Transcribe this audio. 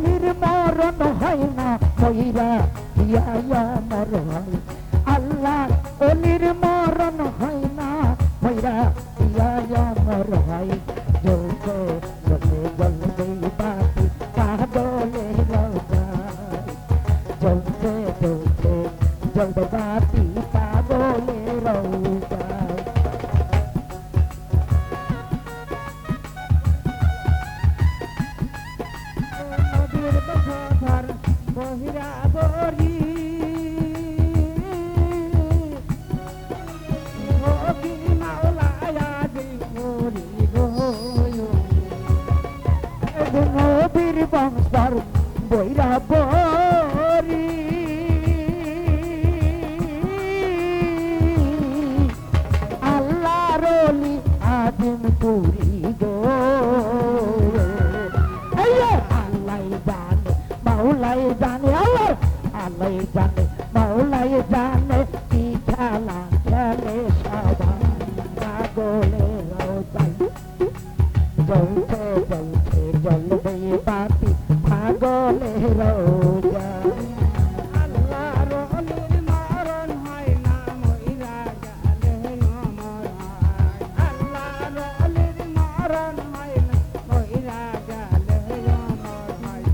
নির্মরণ হয় না ময়রা দিয়া মর হয় আল্লাহ ও নির্মরণ হয় না ময়রা দিয়া মর হয় জ্বলতে জ্বলে জ্বলবে বাতি পাগলে রোজায় জ্বলতে জ্বলতে জ্বলবে বাতি পাগলে রোজায় বহিরা বরি মাওলায়া বরি নবীর বংশর বহিরা বরি আল্লাহর ওলি আদিম পুরি গো মাওলাই জানে আল্লাহ জানে মাওলাই জানে কি খেলা খেলে সবাই পাগলে রোজায় জ্বলতে জ্বলতে জ্বলবে বাতি পাগলে রোজায় আল্লাহর ওলির মরণ হয় না মইরা গেলে অমর হয় আল্লাহর ওলির মরণ হয় না মইরা গেলে অমর হয়